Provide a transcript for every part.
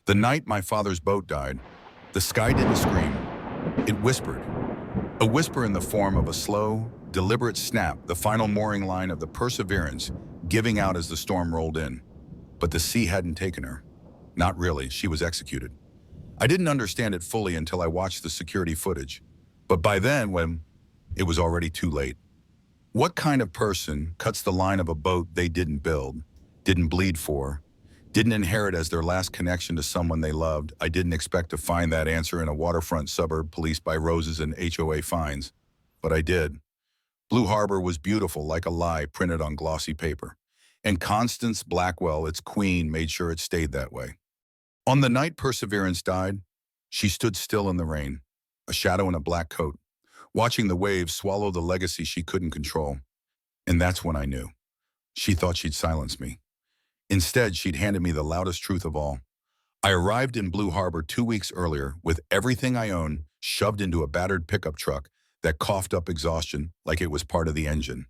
The night my father's boat died, the sky didn't scream. It whispered. A whisper in the form of a slow, deliberate snap, the final mooring line of the Perseverance giving out as the storm rolled in. But the sea hadn't taken her. Not really, she was executed. I didn't understand it fully until I watched the security footage. But by then, it was already too late. What kind of person cuts the line of a boat they didn't build, didn't bleed for, didn't inherit as their last connection to someone they loved? I didn't expect to find that answer in a waterfront suburb policed by roses and HOA fines. But I did. Blue Harbor was beautiful like a lie printed on glossy paper. And Constance Blackwell, its queen, made sure it stayed that way. On the night Perseverance died, she stood still in the rain, a shadow in a black coat, watching the waves swallow the legacy she couldn't control. And that's when I knew. She thought she'd silence me. Instead, she'd handed me the loudest truth of all. I arrived in Blue Harbor 2 weeks earlier with everything I owned shoved into a battered pickup truck that coughed up exhaustion like it was part of the engine.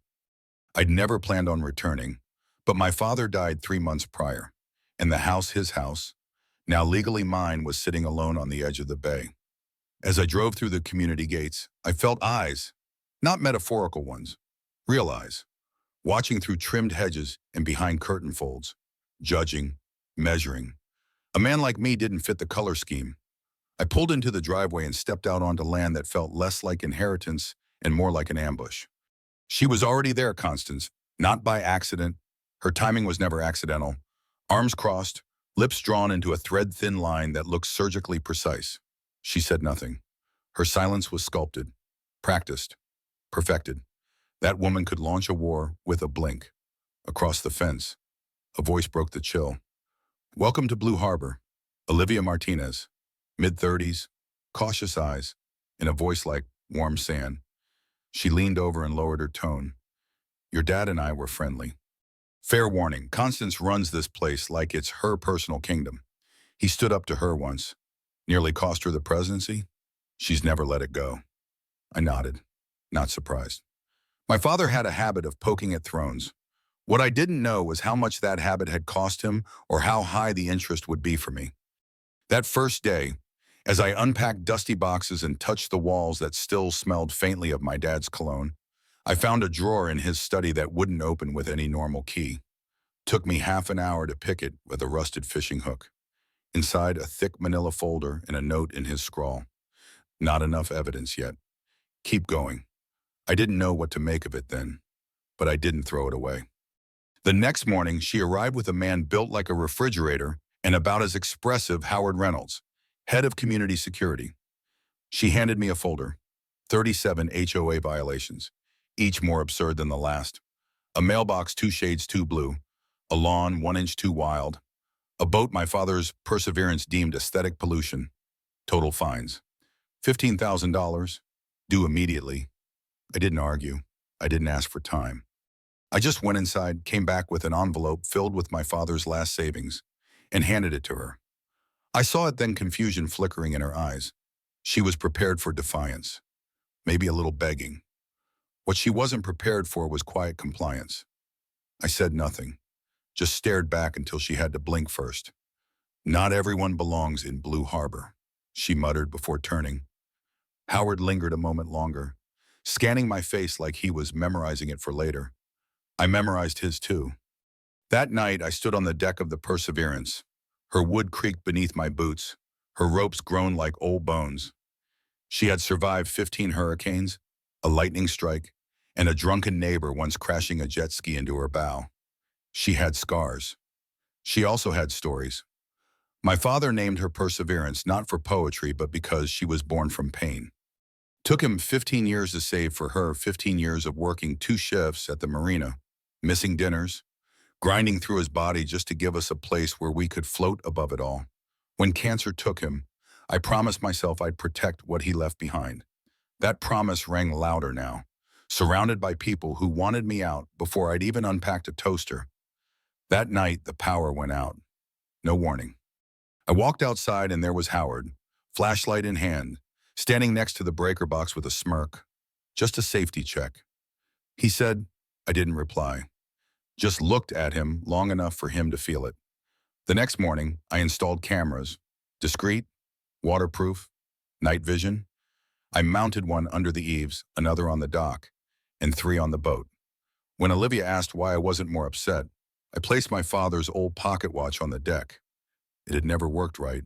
I'd never planned on returning, but my father died 3 months prior, and the house, his house, now legally mine, was sitting alone on the edge of the bay. As I drove through the community gates, I felt eyes, not metaphorical ones, real eyes, watching through trimmed hedges and behind curtain folds, judging, measuring. A man like me didn't fit the color scheme. I pulled into the driveway and stepped out onto land that felt less like inheritance and more like an ambush. She was already there, Constance, not by accident. Her timing was never accidental. Arms crossed, lips drawn into a thread-thin line that looked surgically precise. She said nothing. Her silence was sculpted, practiced, perfected. That woman could launch a war with a blink. Across the fence, a voice broke the chill. "Welcome to Blue Harbor, Olivia Martinez." Mid-30s, cautious eyes, in a voice like warm sand. She leaned over and lowered her tone. "Your dad and I were friendly." Fair warning, Constance runs this place like it's her personal kingdom. He stood up to her once. Nearly cost her the presidency. She's never let it go. I nodded, not surprised. My father had a habit of poking at thrones. What I didn't know was how much that habit had cost him or how high the interest would be for me. That first day, as I unpacked dusty boxes and touched the walls that still smelled faintly of my dad's cologne, I found a drawer in his study that wouldn't open with any normal key. Took me half an hour to pick it with a rusted fishing hook. Inside, a thick manila folder and a note in his scrawl. "Not enough evidence yet. Keep going." I didn't know what to make of it then, but I didn't throw it away. The next morning, she arrived with a man built like a refrigerator and about as expressive, Howard Reynolds, head of community security. She handed me a folder, 37 HOA violations, each more absurd than the last. A mailbox 2 shades too blue, a lawn 1 inch too wild, a boat my father's Perseverance deemed aesthetic pollution, total fines. $15,000, due immediately. I didn't argue. I didn't ask for time. I just went inside, came back with an envelope filled with my father's last savings, and handed it to her. I saw it then, confusion flickering in her eyes. She was prepared for defiance, maybe a little begging. What she wasn't prepared for was quiet compliance. I said nothing, just stared back until she had to blink first. "Not everyone belongs in Blue Harbor," she muttered before turning. Howard lingered a moment longer, scanning my face like he was memorizing it for later. I memorized his too. That night, I stood on the deck of the Perseverance. Her wood creaked beneath my boots, her ropes groaned like old bones. She had survived 15 hurricanes, a lightning strike, and a drunken neighbor once crashing a jet ski into her bow. She had scars. She also had stories. My father named her Perseverance not for poetry, but because she was born from pain. Took him 15 years to save for her, 15 years of working 2 shifts at the marina, missing dinners, grinding through his body just to give us a place where we could float above it all. When cancer took him, I promised myself I'd protect what he left behind. That promise rang louder now, surrounded by people who wanted me out before I'd even unpacked a toaster. That night, the power went out. No warning. I walked outside and there was Howard, flashlight in hand, standing next to the breaker box with a smirk. Just a safety check. He said, I didn't reply. Just looked at him long enough for him to feel it. The next morning, I installed cameras, Discreet, waterproof, night vision. I mounted one under the eaves, another on the dock, and 3 on the boat. When Olivia asked why I wasn't more upset, I placed my father's old pocket watch on the deck. It had never worked right,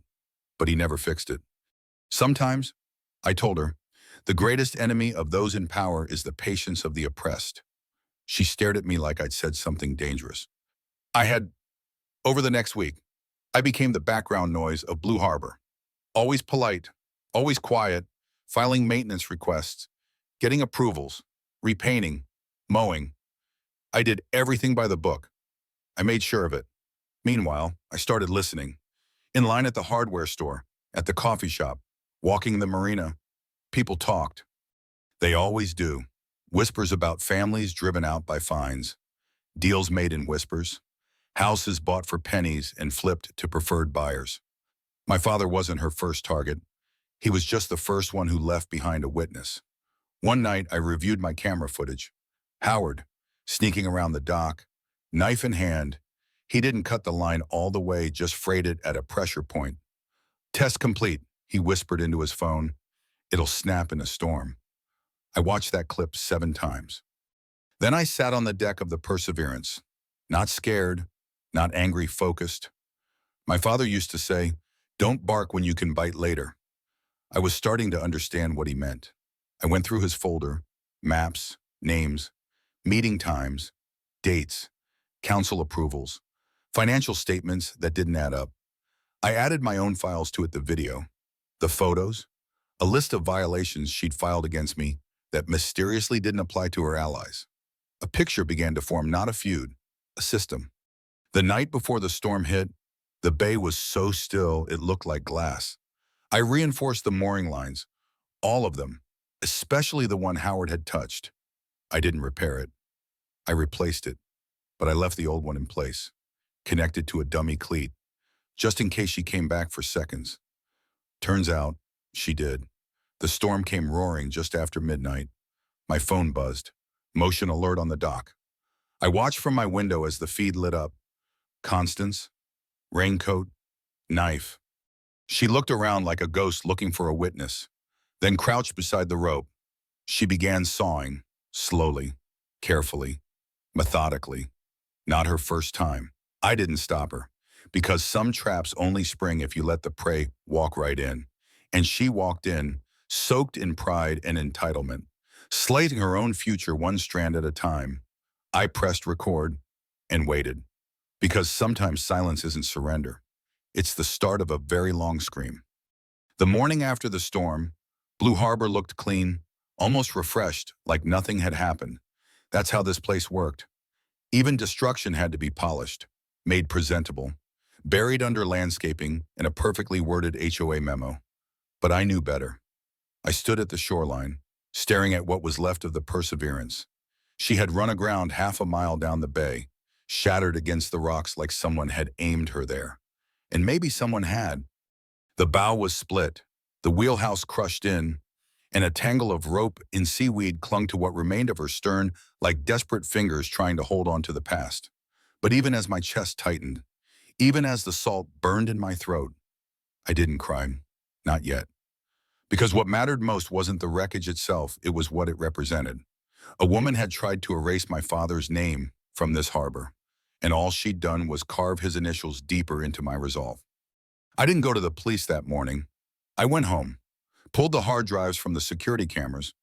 but he never fixed it. Sometimes, I told her, the greatest enemy of those in power is the patience of the oppressed. She stared at me like I'd said something dangerous. Over the next week, I became the background noise of Blue Harbor. Always polite, always quiet, filing maintenance requests, getting approvals, repainting, mowing. I did everything by the book. I made sure of it. Meanwhile, I started listening. In line at the hardware store, at the coffee shop, walking the marina, people talked. They always do. Whispers about families driven out by fines, deals made in whispers, houses bought for pennies and flipped to preferred buyers. My father wasn't her first target. He was just the first one who left behind a witness. One night, I reviewed my camera footage. Howard, sneaking around the dock, knife in hand. He didn't cut the line all the way, just frayed it at a pressure point. Test complete, he whispered into his phone. It'll snap in a storm. I watched that clip 7 times. Then I sat on the deck of the Perseverance, not scared, not angry, focused. My father used to say, "Don't bark when you can bite later." I was starting to understand what he meant. I went through his folder, maps, names, meeting times, dates, council approvals, financial statements that didn't add up. I added my own files to it, the video, the photos, a list of violations she'd filed against me that mysteriously didn't apply to her allies. A picture began to form, not a feud, a system. The night before the storm hit, the bay was so still it looked like glass. I reinforced the mooring lines, all of them, especially the one Howard had touched. I didn't repair it. I replaced it, but I left the old one in place, connected to a dummy cleat, just in case she came back for seconds. Turns out, she did. The storm came roaring just after midnight. My phone buzzed. Motion alert on the dock. I watched from my window as the feed lit up. Constance, raincoat, knife. She looked around like a ghost looking for a witness, then crouched beside the rope. She began sawing, slowly, carefully, methodically. Not her first time. I didn't stop her, because some traps only spring if you let the prey walk right in. And she walked in, soaked in pride and entitlement, slating her own future one strand at a time. I pressed record and waited, because sometimes silence isn't surrender. It's the start of a very long scream. The morning after the storm, Blue Harbor looked clean, almost refreshed, like nothing had happened. That's how this place worked. Even destruction had to be polished, made presentable, buried under landscaping and a perfectly worded HOA memo. But I knew better. I stood at the shoreline, staring at what was left of the Perseverance. She had run aground half a mile down the bay, shattered against the rocks like someone had aimed her there. And maybe someone had. The bow was split, the wheelhouse crushed in, and a tangle of rope and seaweed clung to what remained of her stern like desperate fingers trying to hold on to the past. But even as my chest tightened, even as the salt burned in my throat, I didn't cry. Not yet. Because what mattered most wasn't the wreckage itself, it was what it represented. A woman had tried to erase my father's name from this harbor, and all she'd done was carve his initials deeper into my resolve. I didn't go to the police that morning. I went home, pulled the hard drives from the security cameras,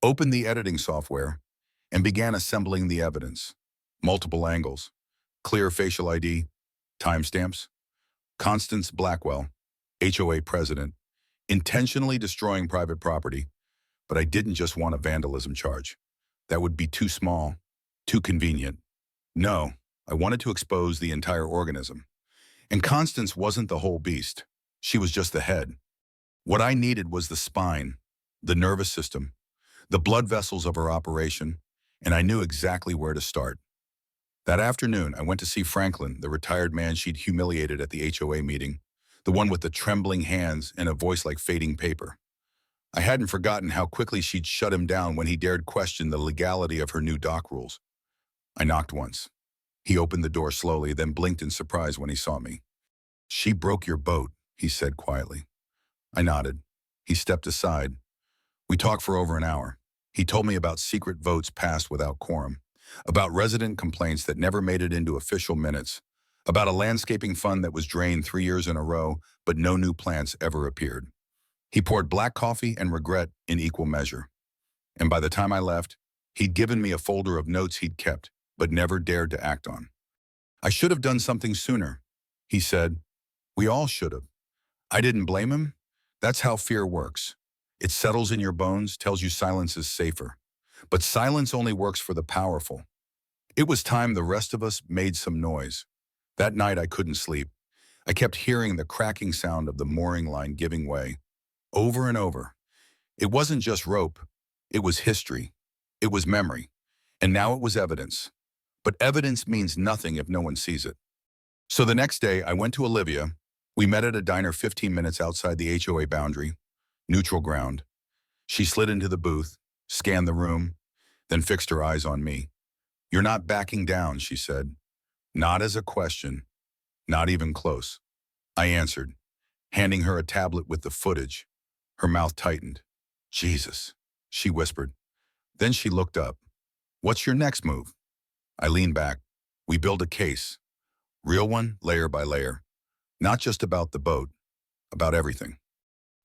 opened the editing software, and began assembling the evidence. Multiple angles, clear facial ID, timestamps. Constance Blackwell, HOA president, intentionally destroying private property. But I didn't just want a vandalism charge. That would be too small, too convenient. No, I wanted to expose the entire organism. And Constance wasn't the whole beast. She was just the head. What I needed was the spine, the nervous system, the blood vessels of her operation, and I knew exactly where to start. That afternoon, I went to see Franklin, the retired man she'd humiliated at the HOA meeting, the one with the trembling hands and a voice like fading paper. I hadn't forgotten how quickly she'd shut him down when he dared question the legality of her new dock rules. I knocked once. He opened the door slowly, then blinked in surprise when he saw me. "She broke your boat," he said quietly. I nodded. He stepped aside. We talked for over an hour. He told me about secret votes passed without quorum, about resident complaints that never made it into official minutes, about a landscaping fund that was drained 3 years in a row, but no new plants ever appeared. He poured black coffee and regret in equal measure. And by the time I left, he'd given me a folder of notes he'd kept, but never dared to act on. I should have done something sooner, he said. We all should have. I didn't blame him. That's how fear works. It settles in your bones, tells you silence is safer. But silence only works for the powerful. It was time the rest of us made some noise. That night I couldn't sleep. I kept hearing the cracking sound of the mooring line giving way. Over and over. It wasn't just rope. It was history. It was memory. And now it was evidence. But evidence means nothing if no one sees it. So the next day I went to Olivia. We met at a diner 15 minutes outside the HOA boundary. Neutral ground. She slid into the booth, scanned the room, then fixed her eyes on me. You're not backing down, she said. Not as a question. Not even close. I answered, handing her a tablet with the footage. Her mouth tightened. Jesus, she whispered. Then she looked up. What's your next move? I leaned back. We build a case. Real one, layer by layer. Not just about the boat, about everything.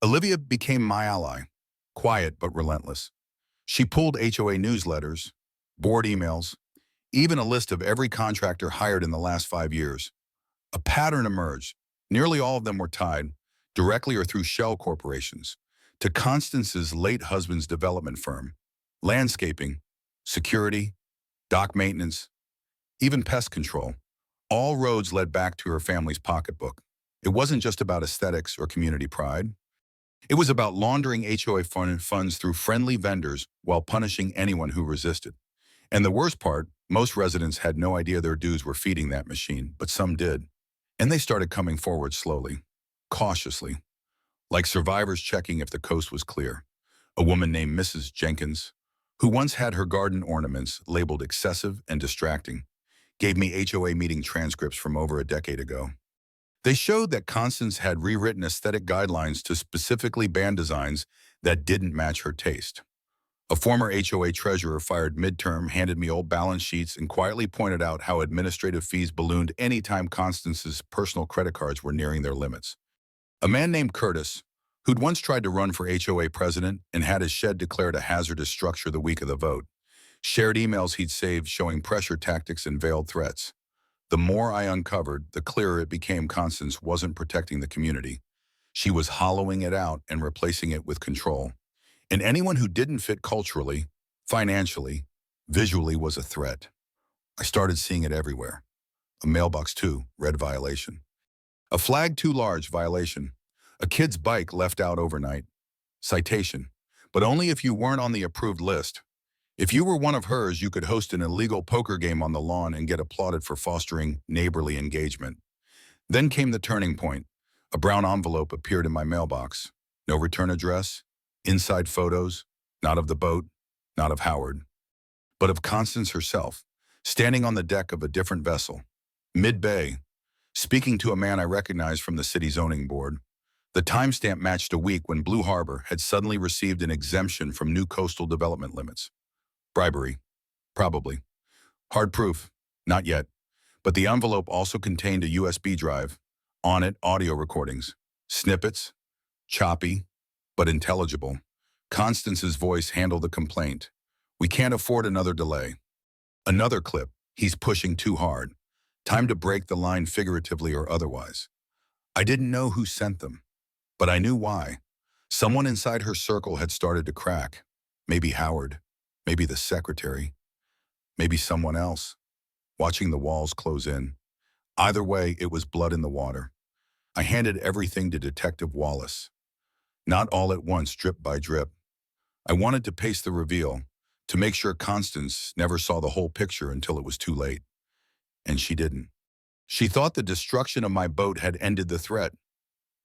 Olivia became my ally, quiet but relentless. She pulled HOA newsletters, board emails, even a list of every contractor hired in the last 5 years. A pattern emerged. Nearly all of them were tied, directly or through shell corporations, to Constance's late husband's development firm, landscaping, security, dock maintenance, even pest control. All roads led back to her family's pocketbook. It wasn't just about aesthetics or community pride. It was about laundering HOA funds through friendly vendors while punishing anyone who resisted. And the worst part, most residents had no idea their dues were feeding that machine, but some did. And they started coming forward slowly, cautiously, like survivors checking if the coast was clear. A woman named Mrs. Jenkins, who once had her garden ornaments labeled excessive and distracting, gave me HOA meeting transcripts from over a decade ago. They showed that Constance had rewritten aesthetic guidelines to specifically ban designs that didn't match her taste. A former HOA treasurer fired midterm handed me old balance sheets and quietly pointed out how administrative fees ballooned anytime Constance's personal credit cards were nearing their limits. A man named Curtis, who'd once tried to run for HOA president and had his shed declared a hazardous structure the week of the vote, shared emails he'd saved showing pressure tactics and veiled threats. The more I uncovered, the clearer it became Constance wasn't protecting the community. She was hollowing it out and replacing it with control. And anyone who didn't fit culturally, financially, visually was a threat. I started seeing it everywhere. A mailbox 2, red violation. A flag too large violation. A kid's bike left out overnight. Citation. But only if you weren't on the approved list. If you were one of hers, you could host an illegal poker game on the lawn and get applauded for fostering neighborly engagement. Then came the turning point. A brown envelope appeared in my mailbox. No return address, inside photos, not of the boat, not of Howard, but of Constance herself, standing on the deck of a different vessel, mid-bay, speaking to a man I recognized from the city zoning board. The timestamp matched a week when Blue Harbor had suddenly received an exemption from new coastal development limits. Bribery. Probably. Hard proof. Not yet. But the envelope also contained a USB drive. On it, audio recordings. Snippets. Choppy, but intelligible. Constance's voice handled the complaint. We can't afford another delay. Another clip. He's pushing too hard. Time to break the line figuratively or otherwise. I didn't know who sent them, but I knew why. Someone inside her circle had started to crack. Maybe Howard. Maybe the secretary. Maybe someone else. Watching the walls close in. Either way, it was blood in the water. I handed everything to Detective Wallace. Not all at once, drip by drip. I wanted to pace the reveal, to make sure Constance never saw the whole picture until it was too late. And she didn't. She thought the destruction of my boat had ended the threat,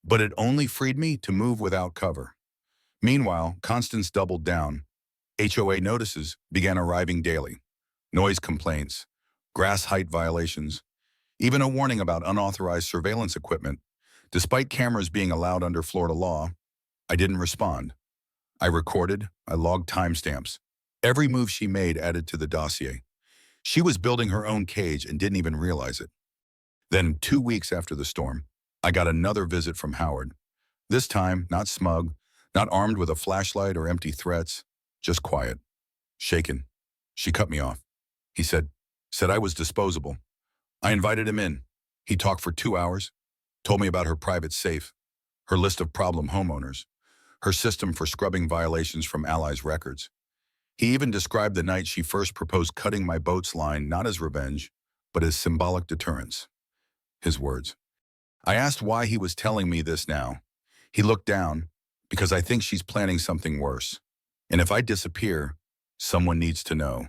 but it only freed me to move without cover. Meanwhile, Constance doubled down. HOA notices began arriving daily. Noise complaints, grass height violations, even a warning about unauthorized surveillance equipment. Despite cameras being allowed under Florida law, I didn't respond. I recorded, I logged timestamps. Every move she made added to the dossier. She was building her own cage and didn't even realize it. Then, 2 weeks after the storm, I got another visit from Howard. This time, not smug, not armed with a flashlight or empty threats, just quiet, shaken. She cut me off. He said I was disposable. I invited him in. He talked for 2 hours, told me about her private safe, her list of problem homeowners, her system for scrubbing violations from Allies records. He even described the night she first proposed cutting my boat's line not as revenge, but as symbolic deterrence. His words. I asked why he was telling me this now. He looked down, because I think she's planning something worse. And if I disappear, someone needs to know.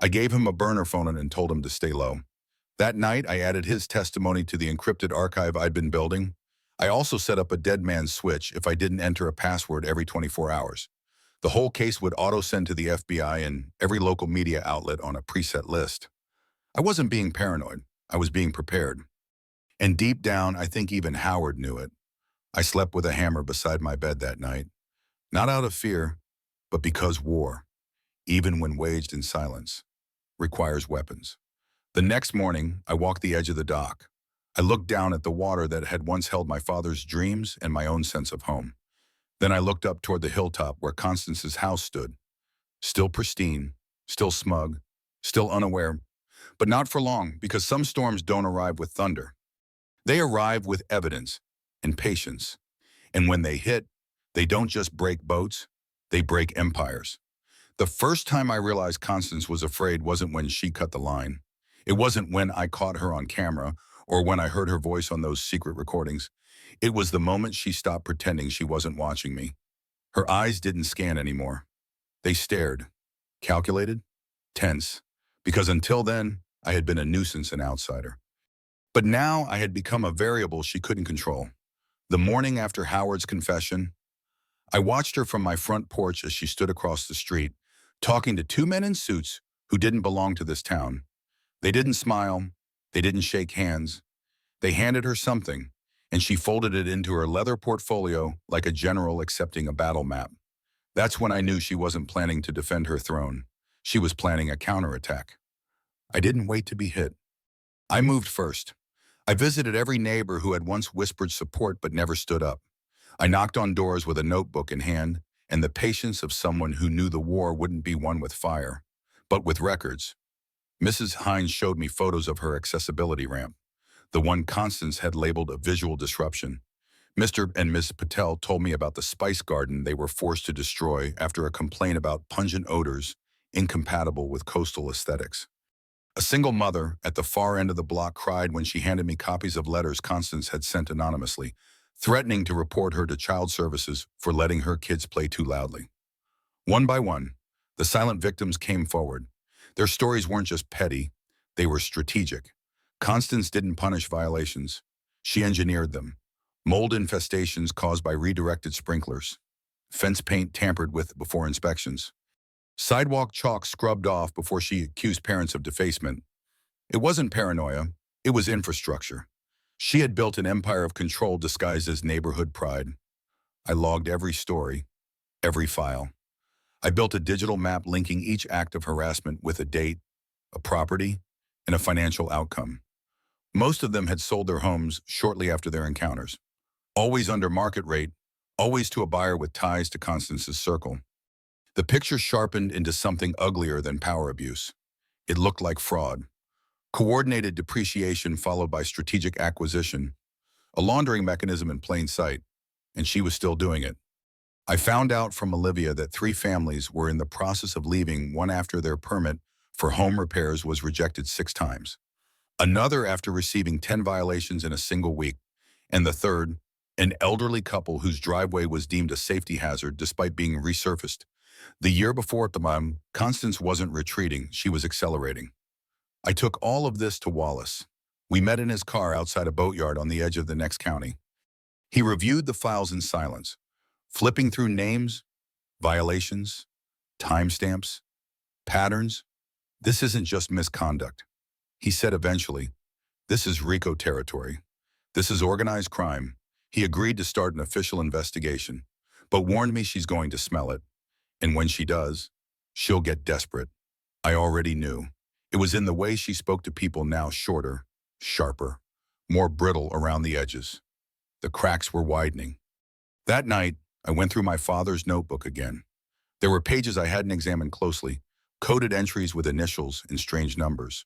I gave him a burner phone and told him to stay low. That night, I added his testimony to the encrypted archive I'd been building. I also set up a dead man's switch if I didn't enter a password every 24 hours. The whole case would auto-send to the FBI and every local media outlet on a preset list. I wasn't being paranoid. I was being prepared. And deep down, I think even Howard knew it. I slept with a hammer beside my bed that night. Not out of fear, but because war, even when waged in silence, requires weapons. The next morning, I walked the edge of the dock. I looked down at the water that had once held my father's dreams and my own sense of home. Then I looked up toward the hilltop where Constance's house stood. Still pristine, still smug, still unaware, but not for long, because some storms don't arrive with thunder. They arrive with evidence and patience. And when they hit, they don't just break boats, they break empires. The first time I realized Constance was afraid wasn't when she cut the line. It wasn't when I caught her on camera or when I heard her voice on those secret recordings. It was the moment she stopped pretending she wasn't watching me. Her eyes didn't scan anymore. They stared, calculated, tense, because until then, I had been a nuisance and outsider. But now I had become a variable she couldn't control. The morning after Howard's confession, I watched her from my front porch as she stood across the street, talking to two men in suits who didn't belong to this town. They didn't smile, they didn't shake hands. They handed her something, and she folded it into her leather portfolio like a general accepting a battle map. That's when I knew she wasn't planning to defend her throne. She was planning a counterattack. I didn't wait to be hit. I moved first. I visited every neighbor who had once whispered support but never stood up. I knocked on doors with a notebook in hand and the patience of someone who knew the war wouldn't be won with fire, but with records. Mrs. Hines showed me photos of her accessibility ramp, the one Constance had labeled a visual disruption. Mr. and Ms. Patel told me about the spice garden they were forced to destroy after a complaint about pungent odors incompatible with coastal aesthetics. A single mother at the far end of the block cried when she handed me copies of letters Constance had sent anonymously, threatening to report her to child services for letting her kids play too loudly. One by one, the silent victims came forward. Their stories weren't just petty, they were strategic. Constance didn't punish violations. She engineered them. Mold infestations caused by redirected sprinklers. Fence paint tampered with before inspections. Sidewalk chalk scrubbed off before she accused parents of defacement. It wasn't paranoia, it was infrastructure. She had built an empire of control disguised as neighborhood pride. I logged every story, every file. I built a digital map linking each act of harassment with a date, a property, and a financial outcome. Most of them had sold their homes shortly after their encounters. Always under market rate, always to a buyer with ties to Constance's circle. The picture sharpened into something uglier than power abuse. It looked like fraud. Coordinated depreciation followed by strategic acquisition. A laundering mechanism in plain sight, and she was still doing it. I found out from Olivia that 3 families were in the process of leaving one after their permit for home repairs was rejected 6 times. Another after receiving 10 violations in a single week. And the third, an elderly couple whose driveway was deemed a safety hazard despite being resurfaced. The year before Constance wasn't retreating, she was accelerating. I took all of this to Wallace. We met in his car outside a boatyard on the edge of the next county. He reviewed the files in silence, flipping through names, violations, timestamps, patterns. This isn't just misconduct. He said eventually, this is RICO territory. This is organized crime. He agreed to start an official investigation, but warned me she's going to smell it, and when she does, she'll get desperate. I already knew. It was in the way she spoke to people, now shorter, sharper, more brittle around the edges. The cracks were widening. That night, I went through my father's notebook again. There were pages I hadn't examined closely, coded entries with initials and strange numbers.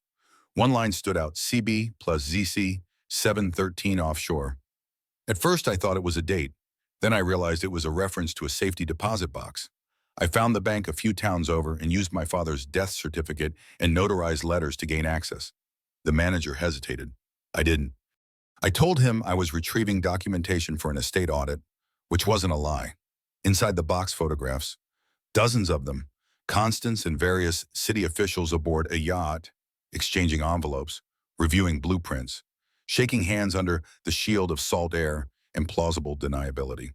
One line stood out: CB plus ZC 713 offshore. At first, I thought it was a date. Then I realized it was a reference to a safety deposit box. I found the bank a few towns over and used my father's death certificate and notarized letters to gain access. The manager hesitated. I didn't. I told him I was retrieving documentation for an estate audit, which wasn't a lie. Inside the box, photographs, dozens of them, Constance and various city officials aboard a yacht, exchanging envelopes, reviewing blueprints, shaking hands under the shield of salt air and plausible deniability.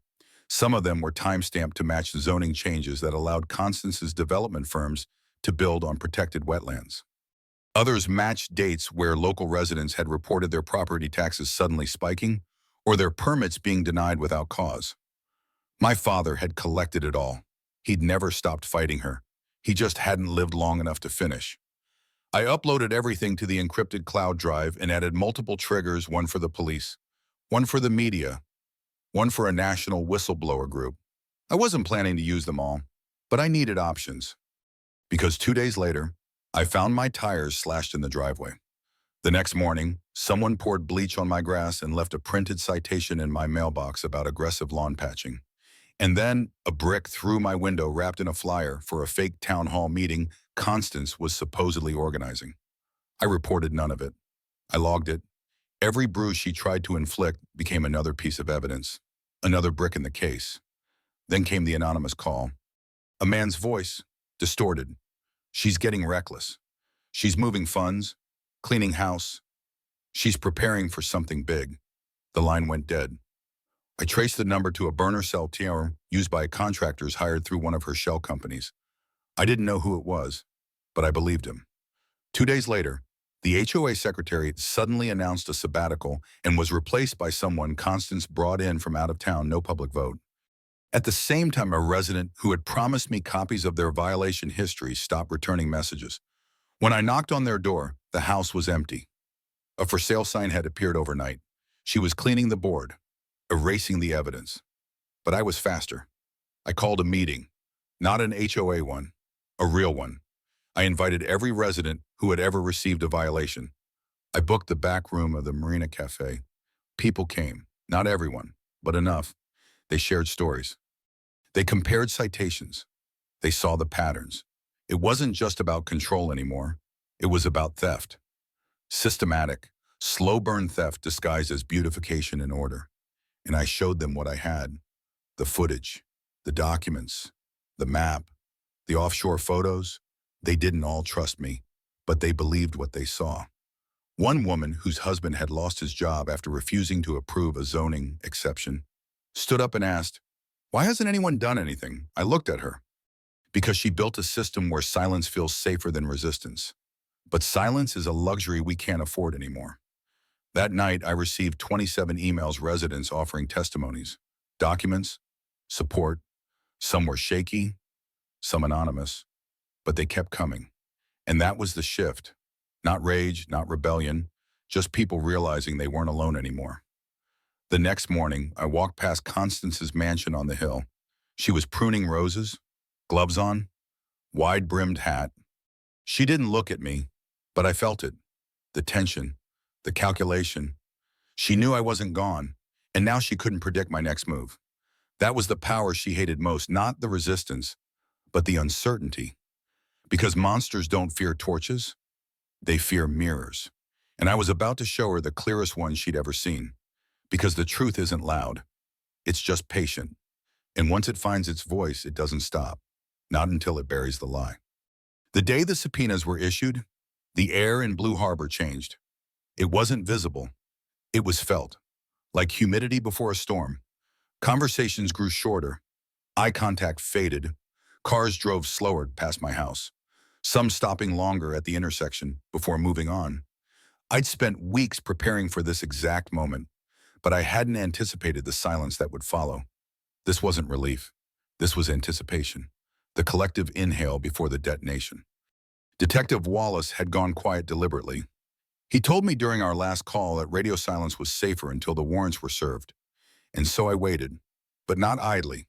Some of them were time-stamped to match the zoning changes that allowed Constance's development firms to build on protected wetlands. Others matched dates where local residents had reported their property taxes suddenly spiking or their permits being denied without cause. My father had collected it all. He'd never stopped fighting her. He just hadn't lived long enough to finish. I uploaded everything to the encrypted cloud drive and added multiple triggers, one for the police, one for the media, one for a national whistleblower group. I wasn't planning to use them all, but I needed options. Because 2 days later, I found my tires slashed in the driveway. The next morning, someone poured bleach on my grass and left a printed citation in my mailbox about aggressive lawn patching. And then a brick through my window wrapped in a flyer for a fake town hall meeting Constance was supposedly organizing. I reported none of it. I logged it. Every bruise she tried to inflict became another piece of evidence, another brick in the case. Then came the anonymous call. A man's voice, distorted. She's getting reckless. She's moving funds, cleaning house. She's preparing for something big. The line went dead. I traced the number to a burner cell tower used by contractors hired through one of her shell companies. I didn't know who it was, but I believed him. 2 days later, the HOA secretary suddenly announced a sabbatical and was replaced by someone Constance brought in from out of town, no public vote. At the same time, a resident who had promised me copies of their violation history stopped returning messages. When I knocked on their door, the house was empty. A for sale sign had appeared overnight. She was cleaning the board, erasing the evidence. But I was faster. I called a meeting, not an HOA one, a real one. I invited every resident who had ever received a violation. I booked the back room of the Marina Cafe. People came, not everyone, but enough. They shared stories. They compared citations. They saw the patterns. It wasn't just about control anymore. It was about theft. Systematic, slow-burn theft disguised as beautification and order. And I showed them what I had: the footage, the documents, the map, the offshore photos. They didn't all trust me, but they believed what they saw. One woman, whose husband had lost his job after refusing to approve a zoning exception, stood up and asked, "Why hasn't anyone done anything?" I looked at her. Because she built a system where silence feels safer than resistance. But silence is a luxury we can't afford anymore. That night, I received 27 emails, residents offering testimonies, documents, support. Some were shaky, some anonymous, but they kept coming. And that was the shift. Not rage, not rebellion, just people realizing they weren't alone anymore. The next morning, I walked past Constance's mansion on the hill. She was pruning roses, gloves on, wide-brimmed hat. She didn't look at me, but I felt it. The tension, the calculation. She knew I wasn't gone, and now she couldn't predict my next move. That was the power she hated most, not the resistance, but the uncertainty. Because monsters don't fear torches, they fear mirrors. And I was about to show her the clearest one she'd ever seen. Because the truth isn't loud, it's just patient. And once it finds its voice, it doesn't stop. Not until it buries the lie. The day the subpoenas were issued, the air in Blue Harbor changed. It wasn't visible. It was felt. Like humidity before a storm. Conversations grew shorter. Eye contact faded. Cars drove slower past my house. Some stopping longer at the intersection before moving on. I'd spent weeks preparing for this exact moment. but I hadn't anticipated the silence that would follow. This wasn't relief. This was anticipation. The collective inhale before the detonation. Detective Wallace had gone quiet deliberately. He told me during our last call that radio silence was safer until the warrants were served. And so I waited, but not idly.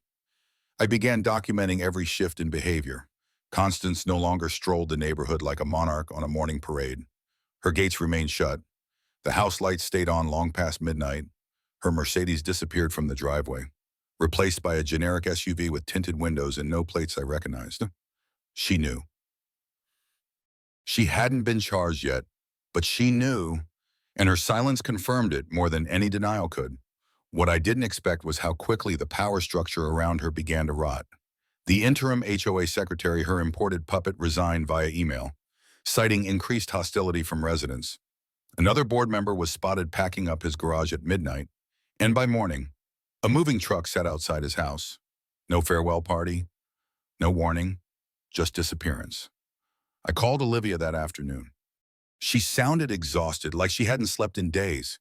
I began documenting every shift in behavior. Constance no longer strolled the neighborhood like a monarch on a morning parade. Her gates remained shut. The house lights stayed on long past midnight. Her Mercedes disappeared from the driveway, replaced by a generic SUV with tinted windows and no plates I recognized. She knew. She hadn't been charged yet, but she knew, and her silence confirmed it more than any denial could. What I didn't expect was how quickly the power structure around her began to rot. The interim HOA secretary, her imported puppet, resigned via email, citing increased hostility from residents. Another board member was spotted packing up his garage at midnight, and by morning, a moving truck sat outside his house. No farewell party, no warning, just disappearance. I called Olivia that afternoon. She sounded exhausted, like she hadn't slept in days.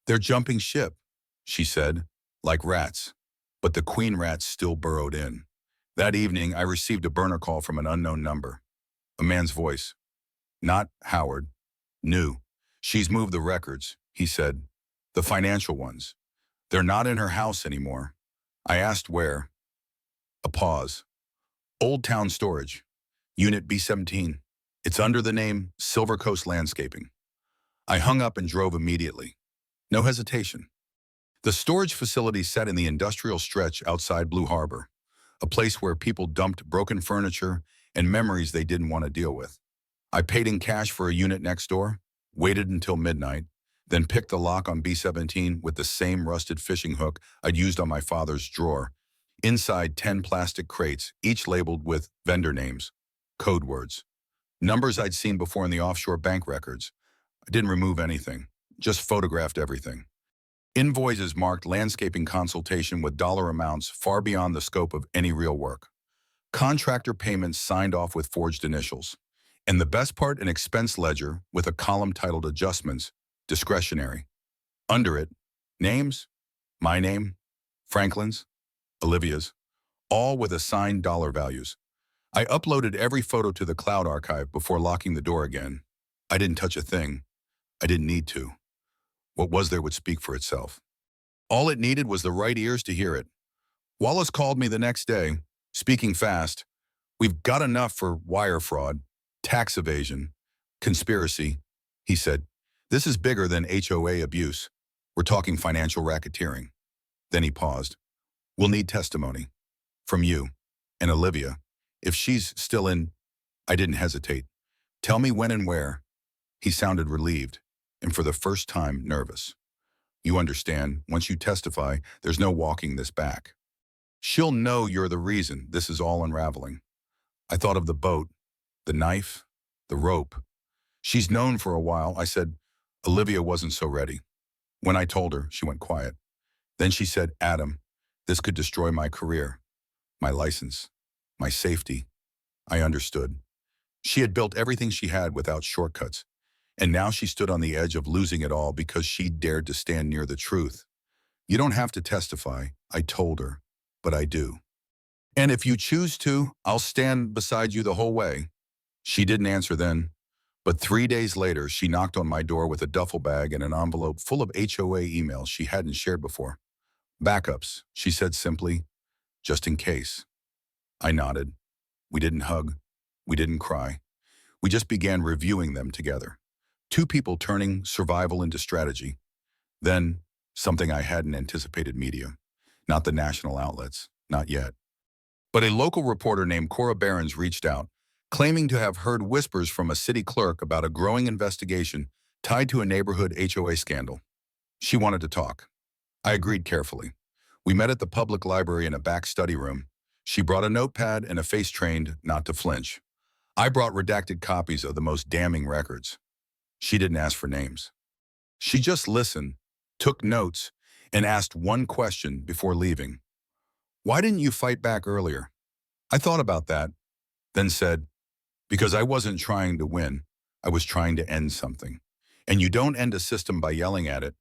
"They're jumping ship," she said, "like rats." But the queen rats still burrowed in. That evening, I received a burner call from an unknown number. A man's voice. "Not Howard. New. She's moved the records," he said. "The financial ones. They're not in her house anymore." I asked where. A pause. "Old Town Storage. Unit B17. It's under the name Silver Coast Landscaping." I hung up and drove immediately. No hesitation. The storage facility sat in the industrial stretch outside Blue Harbor, a place where people dumped broken furniture and memories they didn't want to deal with. I paid in cash for a unit next door, waited until midnight, then picked the lock on B17 with the same rusted fishing hook I'd used on my father's drawer. Inside 10 plastic crates, each labeled with vendor names, code words, numbers I'd seen before in the offshore bank records. I didn't remove anything, just photographed everything. Invoices marked landscaping consultation with dollar amounts far beyond the scope of any real work. Contractor payments signed off with forged initials. And the best part, an expense ledger with a column titled Adjustments, Discretionary. Under it, names, my name, Franklin's, Olivia's, all with assigned dollar values. I uploaded every photo to the cloud archive before locking the door again. I didn't touch a thing. I didn't need to. What was there would speak for itself. All it needed was the right ears to hear it. Wallace called me the next day, speaking fast. "We've got enough for wire fraud, tax evasion, conspiracy," he said. "This is bigger than HOA abuse. We're talking financial racketeering." Then he paused. "We'll need testimony. From you. And Olivia. If she's still in..." I didn't hesitate. "Tell me when and where." He sounded relieved, and for the first time, nervous. "You understand, once you testify, there's no walking this back. She'll know you're the reason this is all unraveling." I thought of the boat, the knife, the rope. "She's known for a while," I said. Olivia wasn't so ready. When I told her, she went quiet. Then she said, "Adam, this could destroy my career, my license, my safety." I understood. She had built everything she had without shortcuts, and now she stood on the edge of losing it all because she dared to stand near the truth. "You don't have to testify," I told her, "but I do. And if you choose to, I'll stand beside you the whole way." She didn't answer then, but 3 days later, she knocked on my door with a duffel bag and an envelope full of HOA emails she hadn't shared before. "Backups," she said simply, "just in case." I nodded. We didn't hug. We didn't cry. We just began reviewing them together. Two people turning survival into strategy. Then, something I hadn't anticipated: media. Not the national outlets, not yet. But a local reporter named Cora Behrens reached out, claiming to have heard whispers from a city clerk about a growing investigation tied to a neighborhood HOA scandal. She wanted to talk. I agreed carefully. We met at the public library in a back study room. She brought a notepad and a face trained not to flinch. I brought redacted copies of the most damning records. She didn't ask for names. She just listened, took notes, and asked one question before leaving. "Why didn't you fight back earlier?" I thought about that, then said, "Because I wasn't trying to win. I was trying to end something. And you don't end a system by yelling at it.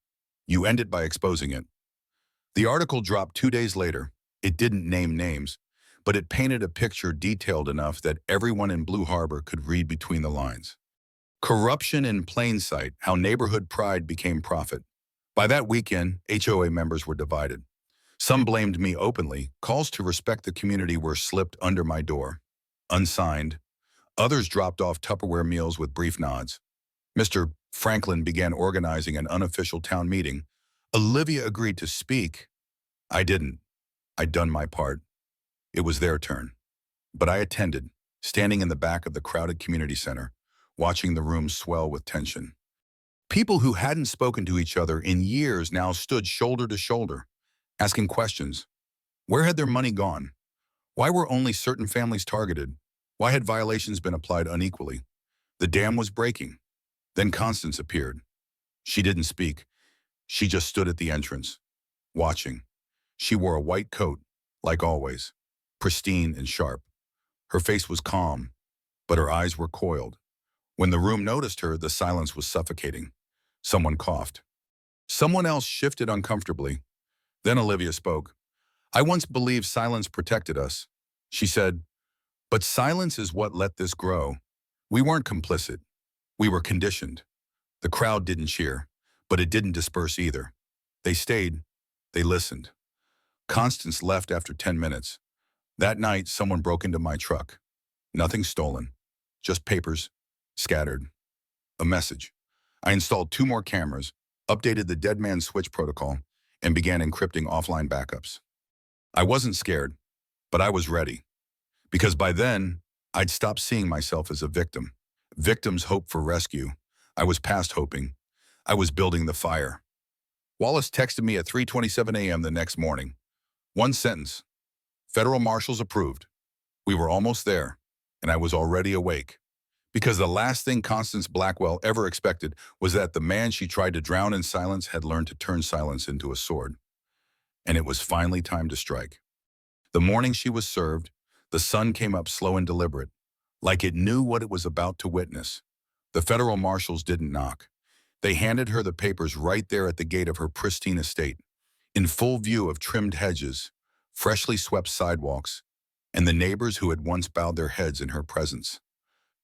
You ended by exposing it. The article dropped 2 days later. It didn't name names, but it painted a picture detailed enough that everyone in Blue Harbor could read between the lines. Corruption in plain sight, how neighborhood pride became profit. By that weekend, HOA members were divided. Some blamed me openly. Calls to respect the community were slipped under my door, unsigned. Others dropped off Tupperware meals with brief nods. Mr. Franklin began organizing an unofficial town meeting. Olivia agreed to speak. I didn't. I'd done my part. It was their turn. But I attended, standing in the back of the crowded community center, watching the room swell with tension. People who hadn't spoken to each other in years now stood shoulder to shoulder, asking questions. Where had their money gone? Why were only certain families targeted? Why had violations been applied unequally? The dam was breaking. Then Constance appeared. She didn't speak. She just stood at the entrance, watching. She wore a white coat, like always, pristine and sharp. Her face was calm, but her eyes were coiled. When the room noticed her, the silence was suffocating. Someone coughed. Someone else shifted uncomfortably. Then Olivia spoke. I once believed silence protected us. She said, but silence is what let this grow. We weren't complicit. We were conditioned. The crowd didn't cheer, but it didn't disperse either. They stayed. They listened. Constance left after 10 minutes. That night, someone broke into my truck. Nothing stolen, just papers, scattered. A message. I installed 2 more cameras, updated the dead man switch protocol, and began encrypting offline backups. I wasn't scared, but I was ready. Because by then, I'd stopped seeing myself as a victim. Victims hope for rescue. I was past hoping. I was building the fire. Wallace texted me at 3:27 a.m. the next morning. One sentence. Federal marshals approved. We were almost there, and I was already awake. Because the last thing Constance Blackwell ever expected was that the man she tried to drown in silence had learned to turn silence into a sword. And it was finally time to strike. The morning she was served, the sun came up slow and deliberate, like it knew what it was about to witness. The federal marshals didn't knock. They handed her the papers right there at the gate of her pristine estate, in full view of trimmed hedges, freshly swept sidewalks, and the neighbors who had once bowed their heads in her presence.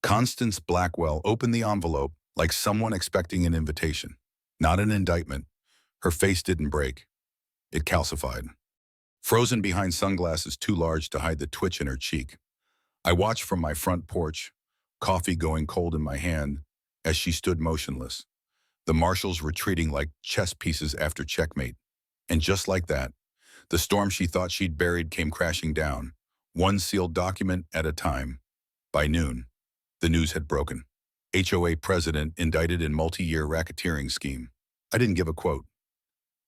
Constance Blackwell opened the envelope like someone expecting an invitation, not an indictment. Her face didn't break. It calcified, frozen behind sunglasses too large to hide the twitch in her cheek. I watched from my front porch, coffee going cold in my hand, as she stood motionless, the marshals retreating like chess pieces after checkmate. And just like that, the storm she thought she'd buried came crashing down, one sealed document at a time. By noon, the news had broken. HOA president indicted in multi-year racketeering scheme. I didn't give a quote.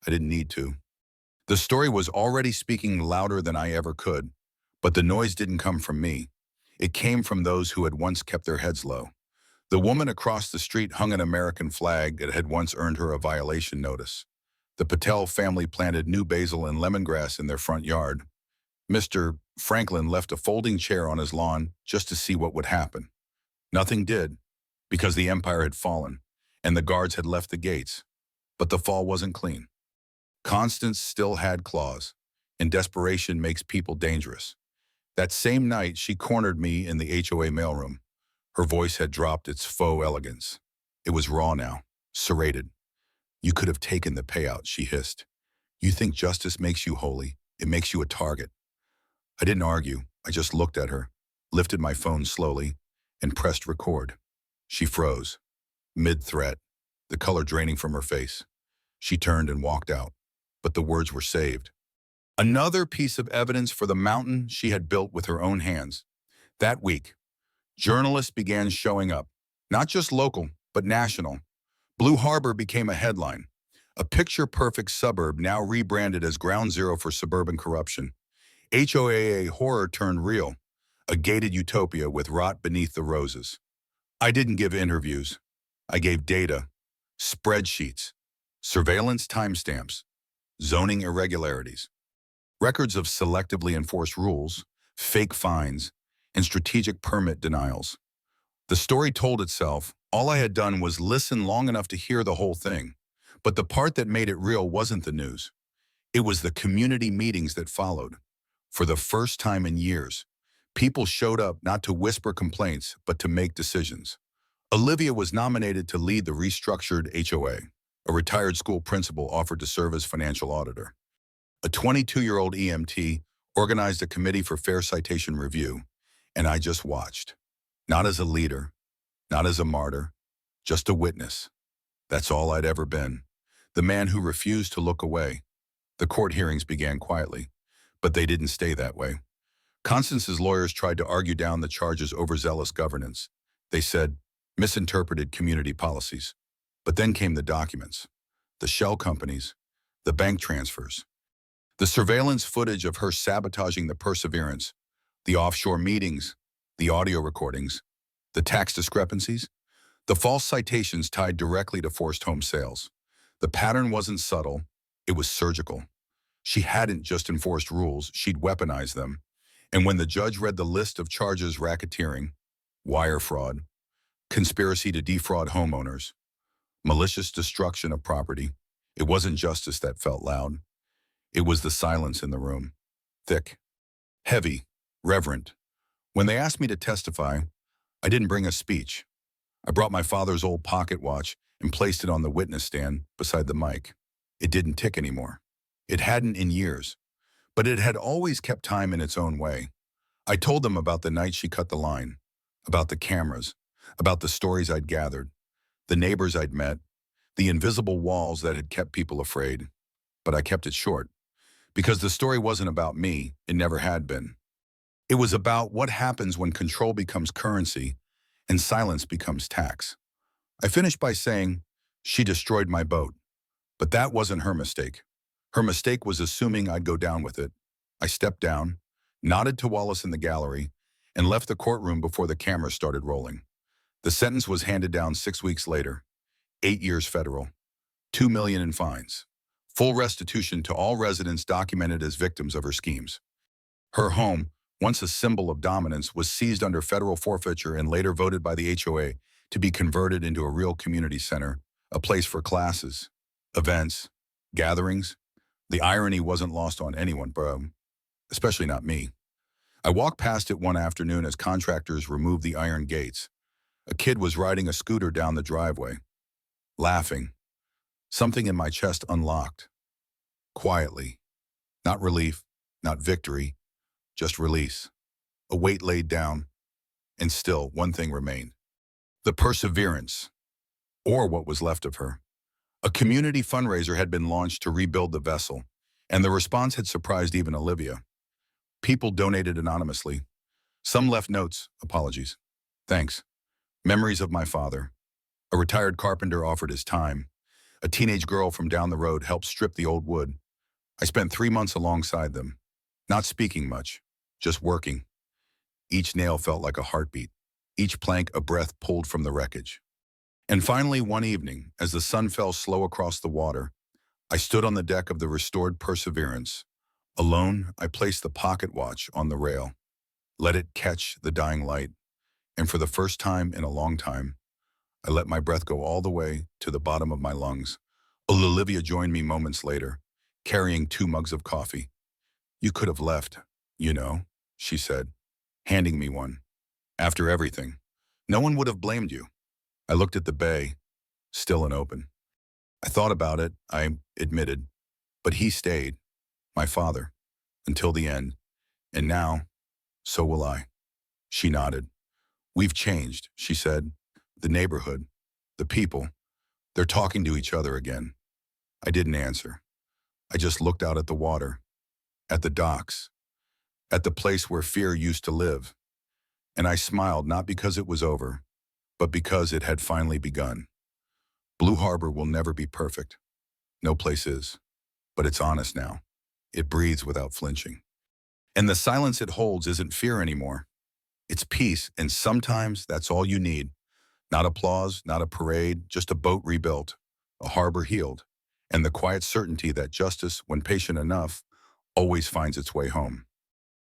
I didn't need to. The story was already speaking louder than I ever could, but the noise didn't come from me. It came from those who had once kept their heads low. The woman across the street hung an American flag that had once earned her a violation notice. The Patel family planted new basil and lemongrass in their front yard. Mr. Franklin left a folding chair on his lawn just to see what would happen. Nothing did, because the empire had fallen, and the guards had left the gates. But the fall wasn't clean. Constance still had claws, and desperation makes people dangerous. That same night, she cornered me in the HOA mailroom. Her voice had dropped its faux elegance. It was raw now, serrated. You could have taken the payout, she hissed. You think justice makes you holy. It makes you a target. I didn't argue. I just looked at her, lifted my phone slowly, and pressed record. She froze, mid-threat, the color draining from her face. She turned and walked out, but the words were saved. Another piece of evidence for the mountain she had built with her own hands. That week, journalists began showing up, not just local, but national. Blue Harbor became a headline, a picture-perfect suburb now rebranded as ground zero for suburban corruption. HOA horror turned real, a gated utopia with rot beneath the roses. I didn't give interviews. I gave data, spreadsheets, surveillance timestamps, zoning irregularities, records of selectively enforced rules, fake fines, and strategic permit denials. The story told itself. All I had done was listen long enough to hear the whole thing. But the part that made it real wasn't the news. It was the community meetings that followed. For the first time in years, people showed up not to whisper complaints, but to make decisions. Olivia was nominated to lead the restructured HOA. A retired school principal offered to serve as financial auditor. A 22-year-old EMT organized a committee for fair citation review, and I just watched. Not as a leader, not as a martyr, just a witness. That's all I'd ever been. The man who refused to look away. The court hearings began quietly, but they didn't stay that way. Constance's lawyers tried to argue down the charges overzealous governance. They said, misinterpreted community policies. But then came the documents, the shell companies, the bank transfers, the surveillance footage of her sabotaging the Perseverance, the offshore meetings, the audio recordings, the tax discrepancies, the false citations tied directly to forced home sales. The pattern wasn't subtle, it was surgical. She hadn't just enforced rules, she'd weaponized them. And when the judge read the list of charges, racketeering, wire fraud, conspiracy to defraud homeowners, malicious destruction of property, it wasn't justice that felt loud. It was the silence in the room. Thick, heavy, reverent. When they asked me to testify, I didn't bring a speech. I brought my father's old pocket watch and placed it on the witness stand beside the mic. It didn't tick anymore. It hadn't in years, but it had always kept time in its own way. I told them about the night she cut the line, about the cameras, about the stories I'd gathered, the neighbors I'd met, the invisible walls that had kept people afraid. But I kept it short, because the story wasn't about me, it never had been. It was about what happens when control becomes currency and silence becomes tax. I finished by saying, she destroyed my boat. But that wasn't her mistake. Her mistake was assuming I'd go down with it. I stepped down, nodded to Wallace in the gallery, and left the courtroom before the cameras started rolling. The sentence was handed down 6 weeks later. 8 years federal, $2 million in fines. Full restitution to all residents documented as victims of her schemes. Her home, once a symbol of dominance, was seized under federal forfeiture and later voted by the HOA to be converted into a real community center, a place for classes, events, gatherings. The irony wasn't lost on anyone, bro, especially not me. I walked past it one afternoon as contractors removed the iron gates. A kid was riding a scooter down the driveway, laughing. Something in my chest unlocked. Quietly. Not relief, not victory, just release. A weight laid down, and still one thing remained. The Perseverance, or what was left of her. A community fundraiser had been launched to rebuild the vessel, and the response had surprised even Olivia. People donated anonymously. Some left notes, apologies, thanks, memories of my father. A retired carpenter offered his time. A teenage girl from down the road helped strip the old wood. I spent 3 months alongside them, not speaking much, just working. Each nail felt like a heartbeat, each plank a breath pulled from the wreckage. And finally, one evening, as the sun fell slow across the water, I stood on the deck of the restored Perseverance. Alone, I placed the pocket watch on the rail, let it catch the dying light, and for the first time in a long time, I let my breath go all the way to the bottom of my lungs. Olivia joined me moments later, carrying 2 mugs of coffee. You could have left, you know, she said, handing me one. After everything, no one would have blamed you. I looked at the bay, still and open. I thought about it, I admitted, but he stayed, my father, until the end. And now, so will I. She nodded. We've changed, she said. The neighborhood, the people, they're talking to each other again. I didn't answer. I just looked out at the water, at the docks, at the place where fear used to live. And I smiled not because it was over, but because it had finally begun. Blue Harbor will never be perfect. No place is. But it's honest now. It breathes without flinching. And the silence it holds isn't fear anymore. It's peace, and sometimes that's all you need. Not applause, not a parade, just a boat rebuilt, a harbor healed, and the quiet certainty that justice, when patient enough, always finds its way home.